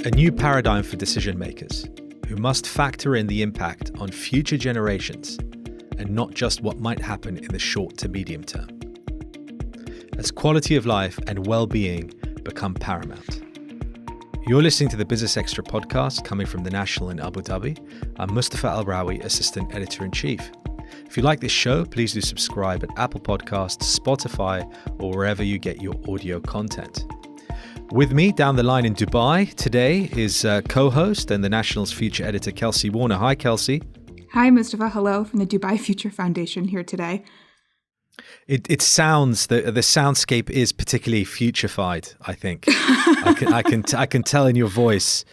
A new paradigm for decision makers who must factor in the impact on future generations and not just what might happen in the short to medium term. As quality of life and well-being become paramount. You're listening to the Business Extra podcast coming from the National in Abu Dhabi. I'm Mustafa Al-Rawi, Assistant Editor-in-Chief. If you like this show, please do subscribe at Apple Podcasts, Spotify, or wherever you get your audio content. With me down the line in Dubai today is co-host and the National's Future Editor, Kelsey Warner. Hi, Kelsey. Hi, Mustafa. Hello from the Dubai Future Foundation here today. It sounds, the soundscape is particularly future-fied, I think. I can tell in your voice,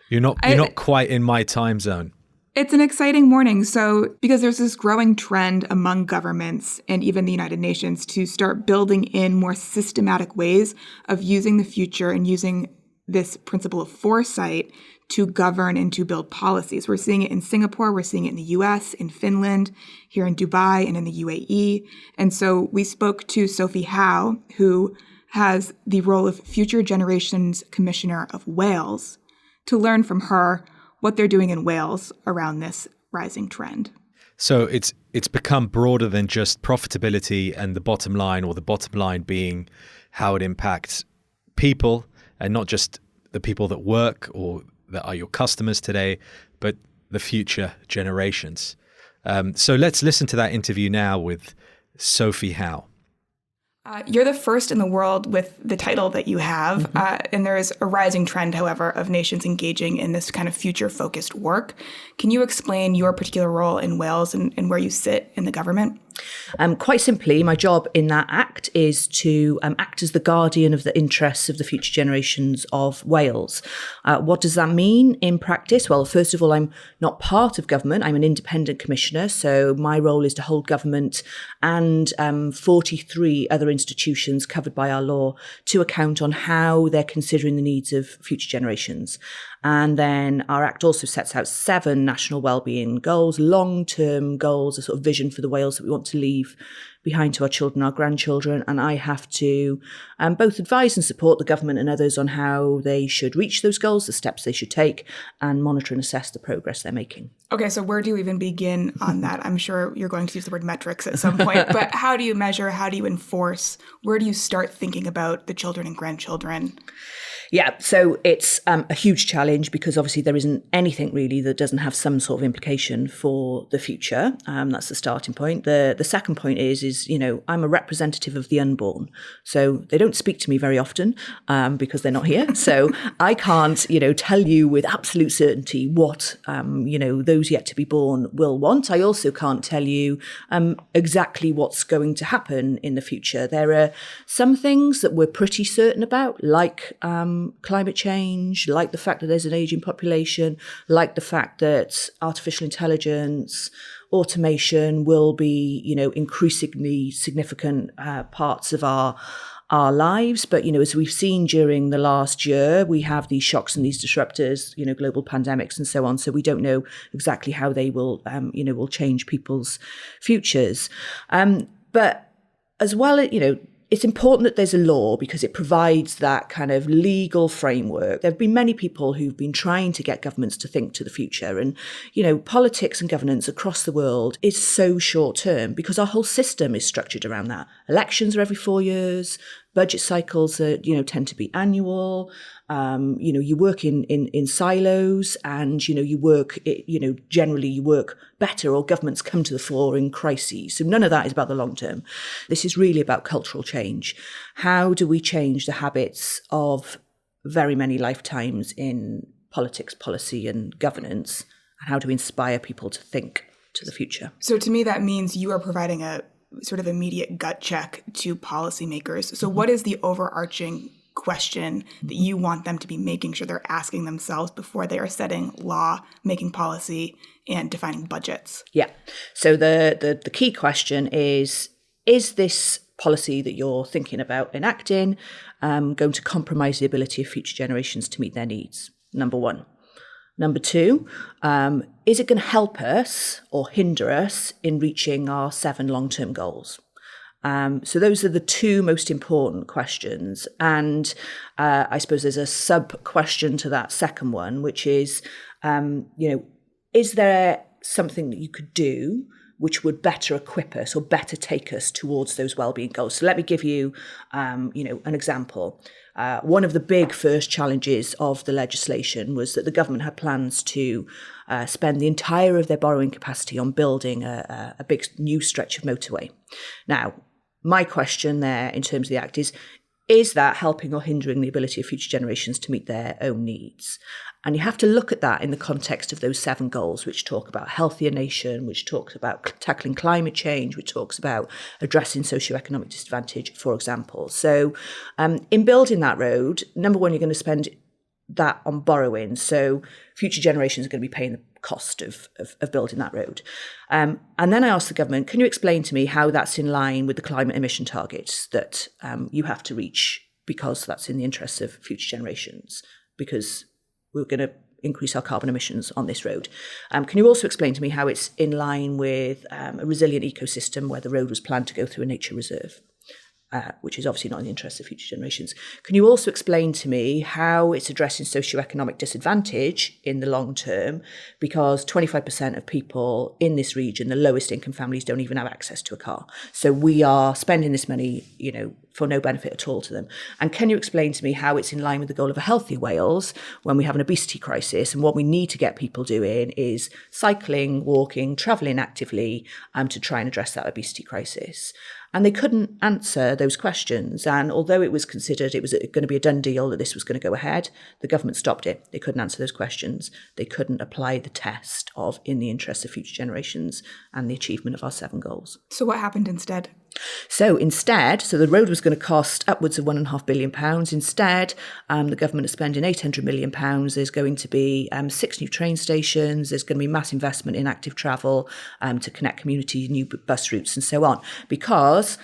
you're not quite in my time zone. It's an exciting morning. So, because there's this growing trend among governments and even the United Nations to start building in more systematic ways of using the future and using this principle of foresight to govern and to build policies. We're seeing it in Singapore, we're seeing it in the US, in Finland, here in Dubai, and in the UAE. And so we spoke to Sophie Howe, who has the role of Future Generations Commissioner of Wales, to learn from her what they're doing in Wales around this rising trend. So it's become broader than just profitability and the bottom line, or the bottom line being how it impacts people, and not just the people that work or that are your customers today, but the future generations. So let's listen to that interview now with Sophie Howe. You're the first in the world with the title that you have, and there is a rising trend, however, of nations engaging in this kind of future-focused work. Can you explain your particular role in Wales and where you sit in the government? Quite simply, my job in that act is to act as the guardian of the interests of the future generations of Wales. What does that mean in practice? Well, first of all, I'm not part of government. I'm an independent commissioner. So my role is to hold government and 43 other institutions covered by our law to account on how they're considering the needs of future generations. And then our Act also sets out 7 national wellbeing goals, long-term goals, a sort of vision for the Wales that we want to leave behind to our children, our grandchildren. And I have to both advise and support the government and others on how they should reach those goals, the steps they should take, and monitor and assess the progress they're making. Okay, so where do you even begin on that? I'm sure you're going to use the word metrics at some point, but how do you measure? How do you enforce? Where do you start thinking about the children and grandchildren? Yeah, so it's a huge challenge because obviously there isn't anything really that doesn't have some sort of implication for the future. That's the starting point. The second point is I'm a representative of the unborn. So they don't speak to me very often because they're not here. So I can't, tell you with absolute certainty what, those yet to be born will want. I also can't tell you exactly what's going to happen in the future. There are some things that we're pretty certain about, like climate change, like the fact that there's an aging population, like the fact that artificial intelligence, automation will be, increasingly significant parts of our lives. But, as we've seen during the last year, we have these shocks and these disruptors, global pandemics and so on. So we don't know exactly how they will, will change people's futures. But as well, it's important that there's a law because it provides that kind of legal framework. There have been many people who've been trying to get governments to think to the future. And, politics and governance across the world is so short term because our whole system is structured around that. Elections are every 4 years. Budget cycles are, tend to be annual. You work in silos and, you work, generally you work better or governments come to the fore in crises. So none of that is about the long term. This is really about cultural change. How do we change the habits of very many lifetimes in politics, policy and governance? And how do we inspire people to think to the future? So to me, that means you are providing a sort of immediate gut check to policymakers. So what is the overarching question that you want them to be making sure they're asking themselves before they are setting law, making policy, and defining budgets? Yeah. So the key question is this policy that you're thinking about enacting going to compromise the ability of future generations to meet their needs? Number one. Number two, is it going to help us or hinder us in reaching our 7 long-term goals? So those are the two most important questions. And I suppose there's a sub-question to that second one, which is, is there something that you could do which would better equip us or better take us towards those wellbeing goals? So let me give you, an example. One of the big first challenges of the legislation was that the government had plans to spend the entire of their borrowing capacity on building a big new stretch of motorway. Now, my question there in terms of the Act is that helping or hindering the ability of future generations to meet their own needs? And you have to look at that in the context of those 7 goals, which talk about a healthier nation, which talks about tackling climate change, which talks about addressing socioeconomic disadvantage, for example. So in building that road, number one, you're going to spend that on borrowing. So future generations are going to be paying the cost of building that road. And then I asked the government, can you explain to me how that's in line with the climate emission targets that you have to reach, because that's in the interests of future generations, because we're going to increase our carbon emissions on this road. Can you also explain to me how it's in line with a resilient ecosystem where the road was planned to go through a nature reserve? Which is obviously not in the interest of future generations. Can you also explain to me how it's addressing socioeconomic disadvantage in the long term? Because 25% of people in this region, the lowest income families, don't even have access to a car. So we are spending this money, for no benefit at all to them. And can you explain to me how it's in line with the goal of a healthier Wales when we have an obesity crisis, and what we need to get people doing is cycling, walking, travelling actively to try and address that obesity crisis? And they couldn't answer those questions. And although it was considered it was going to be a done deal that this was going to go ahead, the government stopped it. They couldn't answer those questions. They couldn't apply the test of in the interest of future generations and the achievement of our 7 goals. So what happened instead? So the road was going to cost upwards of £1.5 billion. Instead, the government is spending £800 million. There's going to be 6 new train stations. There's going to be mass investment in active travel to connect communities, new bus routes and so on, because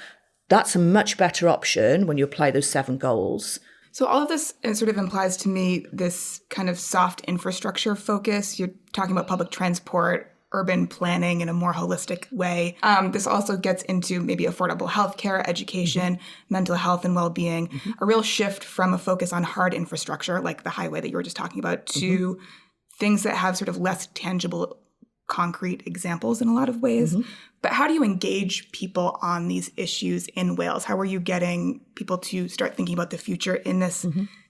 that's a much better option when you apply those 7 goals. So all of this sort of implies to me this kind of soft infrastructure focus. You're talking about public transport, urban planning in a more holistic way. This also gets into maybe affordable healthcare, education, mental health and well-being, a real shift from a focus on hard infrastructure, like the highway that you were just talking about, to things that have sort of less tangible, concrete examples in a lot of ways. But how do you engage people on these issues in Wales? How are you getting people to start thinking about the future in this?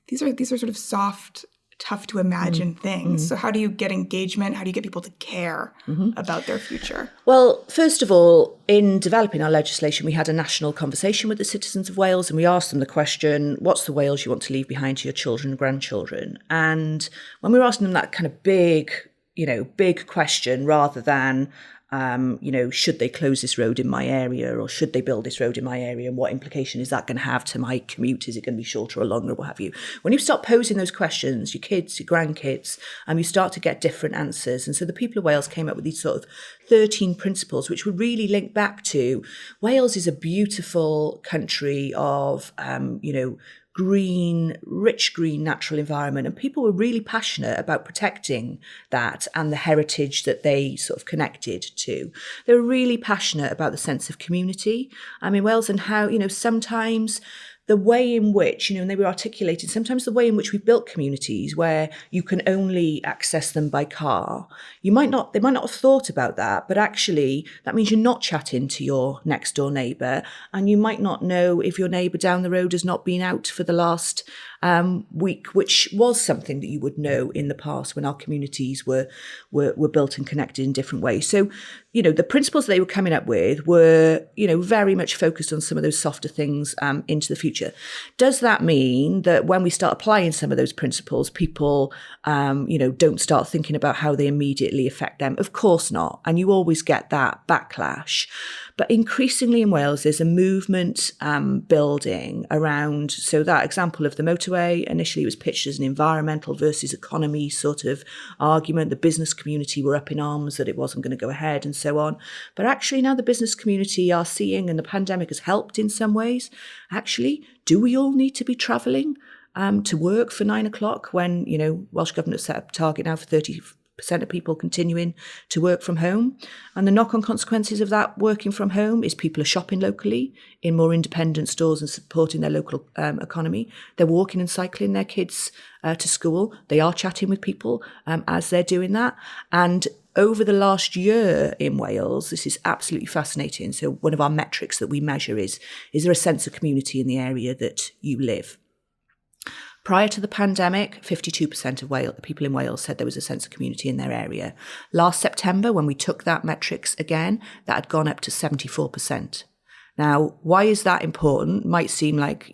These are sort of soft, tough to imagine things. So how do you get engagement? How do you get people to care about their future? Well, first of all, in developing our legislation, we had a national conversation with the citizens of Wales, and we asked them the question, what's the Wales you want to leave behind to your children and grandchildren? And when we were asking them that kind of big question, rather than should they close this road in my area, or should they build this road in my area, and what implication is that going to have to my commute? Is it going to be shorter or longer, or what have you? When you start posing those questions, your kids, your grandkids, you start to get different answers. And so the people of Wales came up with these sort of 13 principles, which would really link back to Wales is a beautiful country of, rich green natural environment, and people were really passionate about protecting that and the heritage that they sort of connected to. They were really passionate about the sense of community in Wales, and how, sometimes the way in which, and they were articulating, sometimes the way in which we built communities where you can only access them by car, they might not have thought about that, but actually that means you're not chatting to your next door neighbour, and you might not know if your neighbour down the road has not been out for the last week, which was something that you would know in the past when our communities were built and connected in different ways. So, the principles they were coming up with were, very much focused on some of those softer things into the future. Does that mean that when we start applying some of those principles, people, don't start thinking about how they immediately affect them? Of course not. And you always get that backlash. But increasingly in Wales, there's a movement building around, so that example of the motorway, initially it was pitched as an environmental versus economy sort of argument. The business community were up in arms that it wasn't going to go ahead and so on. But actually now the business community are seeing, and the pandemic has helped in some ways, actually, do we all need to be travelling to work for 9 o'clock when, Welsh Government set up a target now for of people continuing to work from home. And the knock-on consequences of that working from home is people are shopping locally in more independent stores and supporting their local economy. They're walking and cycling their kids to school. They are chatting with people as they're doing that. And over the last year in Wales, this is absolutely fascinating. So one of our metrics that we measure is there a sense of community in the area that you live? Prior to the pandemic, 52% of people in Wales said there was a sense of community in their area. Last September, when we took that metrics again, that had gone up to 74%. Now, why is that important? Might seem like,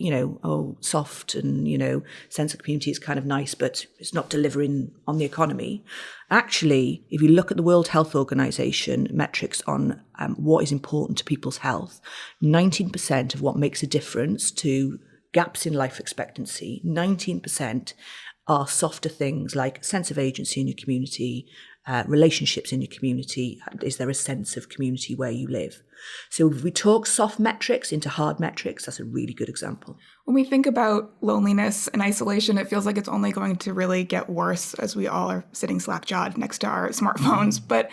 soft and, sense of community is kind of nice, but it's not delivering on the economy. Actually, if you look at the World Health Organization metrics on what is important to people's health, 19% of what makes a difference to gaps in life expectancy, 19% are softer things like sense of agency in your community, relationships in your community. Is there a sense of community where you live? So if we talk soft metrics into hard metrics, that's a really good example. When we think about loneliness and isolation, it feels like it's only going to really get worse as we all are sitting slack-jawed next to our smartphones. But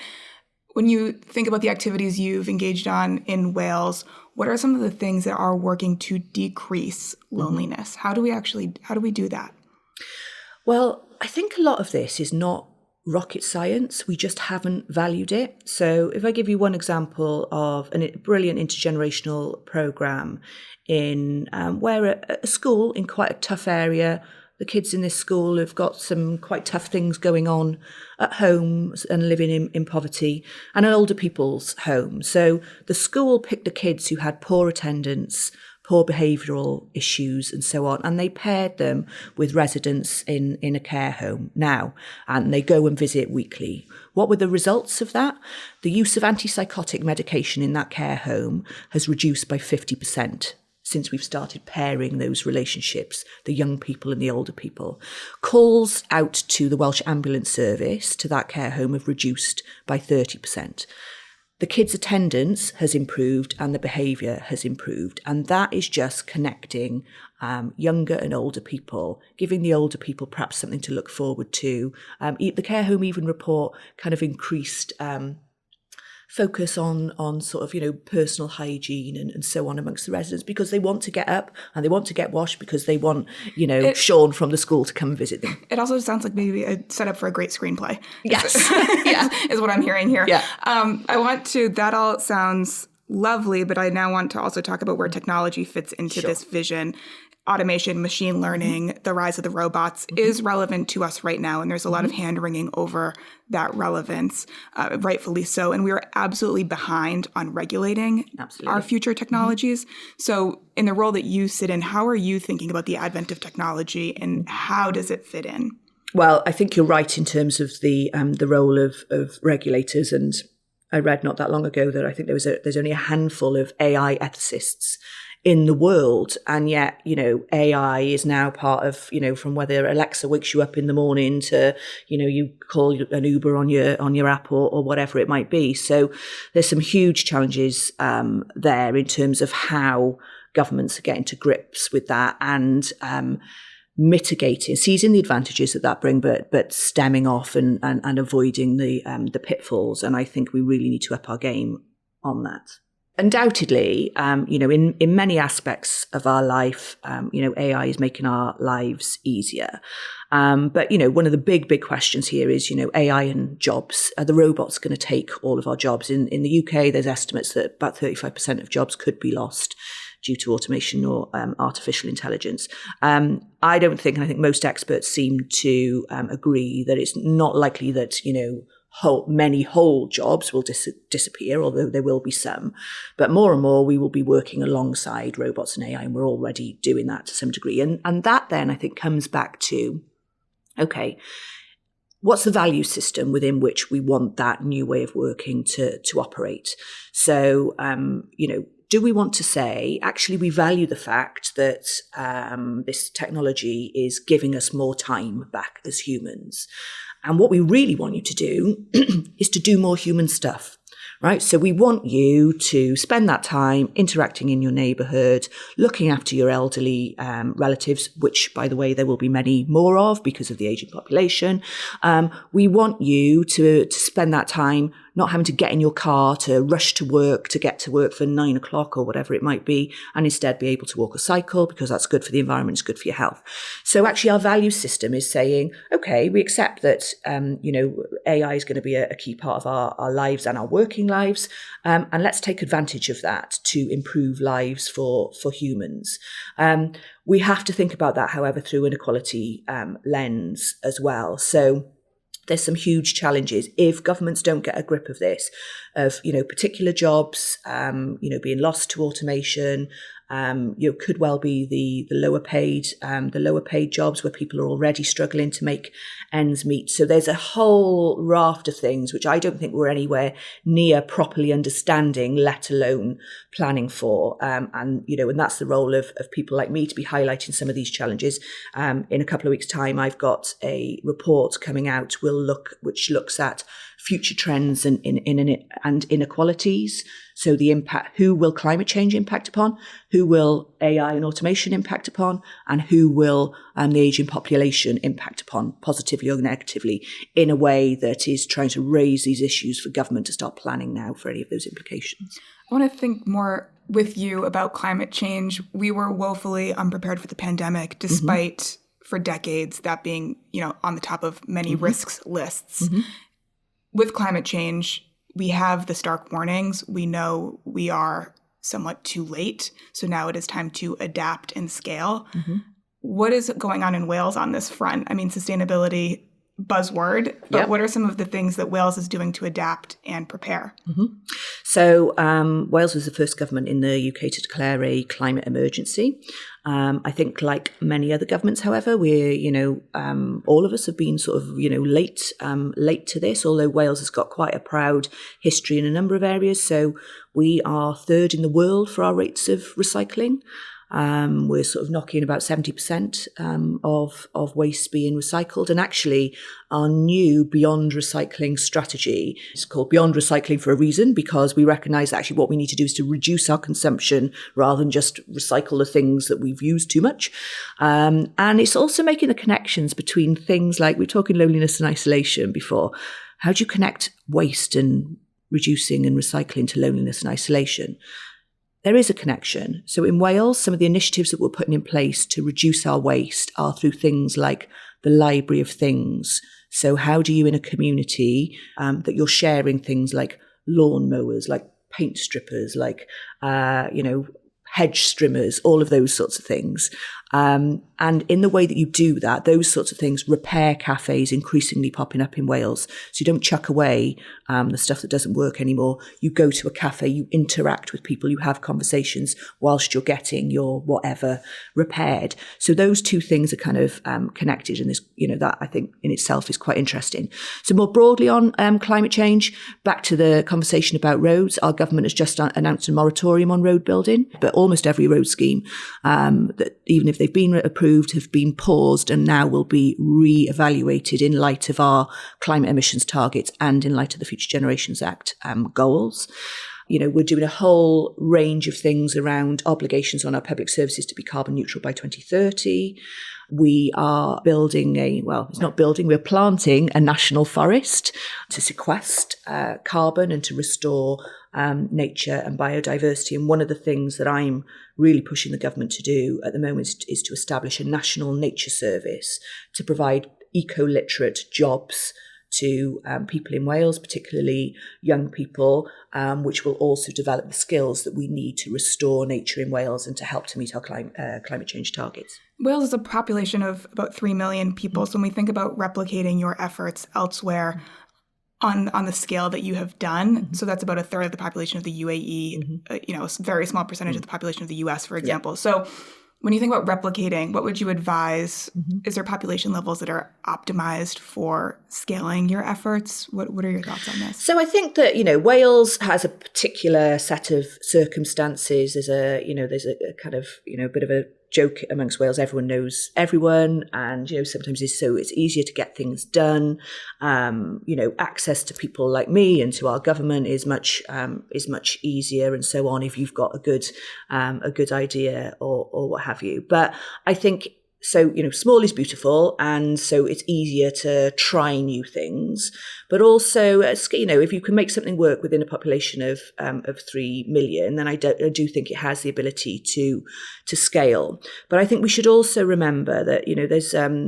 when you think about the activities you've engaged on in Wales, what are some of the things that are working to decrease loneliness? How do we do that? Well, I think a lot of this is not rocket science. We just haven't valued it. So if I give you one example of a brilliant intergenerational program in where a school in quite a tough area, the kids in this school have got some quite tough things going on at home and living in poverty, and an older people's home. So the school picked the kids who had poor attendance, poor behavioural issues and so on, and they paired them with residents in a care home now, and they go and visit weekly. What were the results of that? The use of antipsychotic medication in that care home has reduced by 50%. Since we've started pairing those relationships, the young people and the older people. Calls out to the Welsh ambulance service to that care home have reduced by 30%. The kids' attendance has improved and the behaviour has improved. And that is just connecting younger and older people, giving the older people perhaps something to look forward to. The care home even report kind of increased focus on sort of, personal hygiene and so on amongst the residents, because they want to get up and they want to get washed because they want, Sean from the school to come and visit them. It also sounds like maybe a setup for a great screenplay. Yes. is what I'm hearing here. Yeah. That all sounds lovely, but I now want to also talk about where technology fits into this vision. Automation, machine learning, the rise of the robots is relevant to us right now. And there's a lot of hand-wringing over that relevance, rightfully so. And we are absolutely behind on regulating our future technologies. So in the role that you sit in, how are you thinking about the advent of technology and how does it fit in? Well, I think you're right in terms of the role of regulators. And I read not that long ago that I think there's only a handful of AI ethicists in the world. And yet, AI is now part of, from whether Alexa wakes you up in the morning to, you call an Uber on your app or whatever it might be. So there's some huge challenges there in terms of how governments are getting to grips with that and mitigating, seizing the advantages that bring, but stemming off and avoiding the pitfalls. And I think we really need to up our game on that. Undoubtedly, in many aspects of our life, AI is making our lives easier. But, one of the big questions here is, AI and jobs. Are the robots going to take all of our jobs? In the UK, there's estimates that about 35% of jobs could be lost due to automation or artificial intelligence. I don't think, and I think most experts seem to agree that it's not likely that, many whole jobs will disappear, although there will be some. But more and more, we will be working alongside robots and AI, and we're already doing that to some degree. And that then, I think, comes back to, okay, what's the value system within which we want that new way of working to operate? So, do we want to say, actually, we value the fact that this technology is giving us more time back as humans? And what we really want you to do is to do more human stuff, right? So we want you to spend that time interacting in your neighbourhood, looking after your elderly relatives, which, by the way, there will be many more of because of the ageing population. We want you to spend that time not having to get in your car to rush to work, to get to work for 9 o'clock or whatever it might be, and instead be able to walk or cycle because that's good for the environment, it's good for your health. So actually our value system is saying, okay, we accept that, AI is going to be a key part of our lives and our working lives, and let's take advantage of that to improve lives for humans. We have to think about that, however, through an equality lens as well. So there's some huge challenges if governments don't get a grip of this, of, particular jobs, being lost to automation, could well be the lower paid jobs where people are already struggling to make ends meet. So there's a whole raft of things which I don't think we're anywhere near properly understanding, let alone planning for. And that's the role of people like me to be highlighting some of these challenges. In a couple of weeks' time, I've got a report coming out which looks at future trends and inequalities. So the impact, who will climate change impact upon, who will AI and automation impact upon, and who will the ageing population impact upon, positively or negatively, in a way that is trying to raise these issues for government to start planning now for any of those implications. I want to think more with you about climate change. We were woefully unprepared for the pandemic, despite for decades that being, on the top of many risks lists. With climate change, we have the stark warnings. We know we are somewhat too late. So now it is time to adapt and scale. What is going on in Wales on this front? I mean, sustainability, buzzword, but What are some of the things that Wales is doing to adapt and prepare? So Wales was the first government in the UK to declare a climate emergency. I think, like many other governments, however, we're, all of us have been sort of, late to this, although Wales has got quite a proud history in a number of areas. So we are third in the world for our rates of recycling. We're sort of knocking about 70% of waste being recycled. And actually, our new Beyond Recycling strategy is called Beyond Recycling for a reason, because we recognise that actually what we need to do is to reduce our consumption rather than just recycle the things that we've used too much. And it's also making the connections between things like, we were talking loneliness and isolation before. How do you connect waste and reducing and recycling to loneliness and isolation? There is a connection. So in Wales, some of the initiatives that we're putting in place to reduce our waste are through things like the Library of Things. So how do you, in a community, that you're sharing things like lawn mowers, like paint strippers, like, hedge strimmers, all of those sorts of things. And in the way that you do that, those sorts of things, repair cafes increasingly popping up in Wales. So you don't chuck away the stuff that doesn't work anymore. You go to a cafe, you interact with people, you have conversations whilst you're getting your whatever repaired. So those two things are kind of connected, and this, that I think in itself is quite interesting. So more broadly on climate change, back to the conversation about roads, our government has just announced a moratorium on road building, but almost every road scheme that even if they've been approved have been paused and now will be re-evaluated in light of our climate emissions targets and in light of the Future Generations Act goals. We're doing a whole range of things around obligations on our public services to be carbon neutral by 2030. We are we're planting a national forest to sequester carbon and to restore nature and biodiversity. And one of the things that I'm really pushing the government to do at the moment is to establish a national nature service to provide eco-literate jobs to people in Wales, particularly young people, which will also develop the skills that we need to restore nature in Wales and to help to meet our climate change targets. Wales is a population of about 3 million people. So when we think about replicating your efforts elsewhere on the scale that you have done, so that's about a third of the population of the UAE, a very small percentage of the population of the US, for example. So when you think about replicating, what would you advise? Is there population levels that are optimized for scaling your efforts? What are your thoughts on this? So I think that, Wales has a particular set of circumstances. There's a kind of, a bit of a joke amongst Wales, everyone knows everyone, and sometimes it's easier to get things done. Access to people like me and to our government is much easier, and so on, if you've got a good idea or what have you. But I think, so, small is beautiful, and so it's easier to try new things. But also, if you can make something work within a population of 3 million, then I do think it has the ability to scale. But I think we should also remember that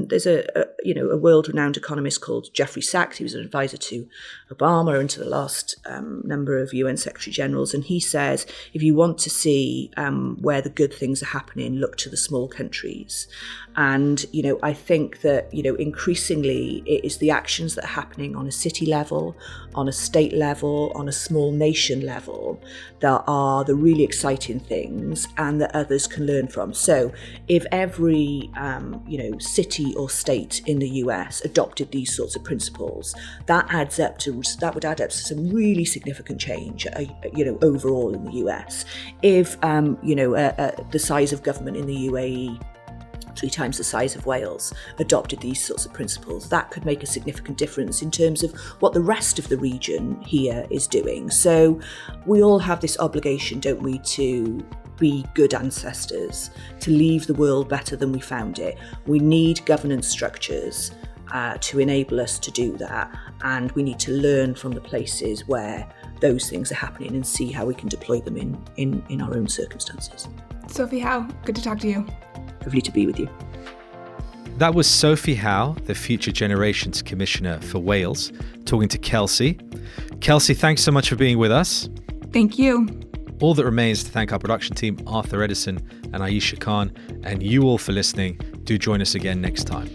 there's a world-renowned economist called Jeffrey Sachs. He was an advisor to Obama and to the last number of UN Secretary Generals, and he says if you want to see where the good things are happening, look to the small countries. And, I think that, increasingly it is the actions that are happening on a city level, on a state level, on a small nation level that are the really exciting things and that others can learn from. So if every, city or state in the US adopted these sorts of principles, that would add up to some really significant change, overall in the US. If, the size of government in the UAE, 3 times the size of Wales, adopted these sorts of principles, that could make a significant difference in terms of what the rest of the region here is doing. So we all have this obligation, don't we, to be good ancestors, to leave the world better than we found it. We need governance structures to enable us to do that, and we need to learn from the places where those things are happening and see how we can deploy them in our own circumstances. Sophie Howe, good to talk to you. Lovely to be with you. That was Sophie Howe, the Future Generations Commissioner for Wales, talking to Kelsey. Kelsey, thanks so much for being with us. Thank you. All that remains to thank our production team, Arthur Edison and Aisha Khan, and you all for listening. Do join us again next time.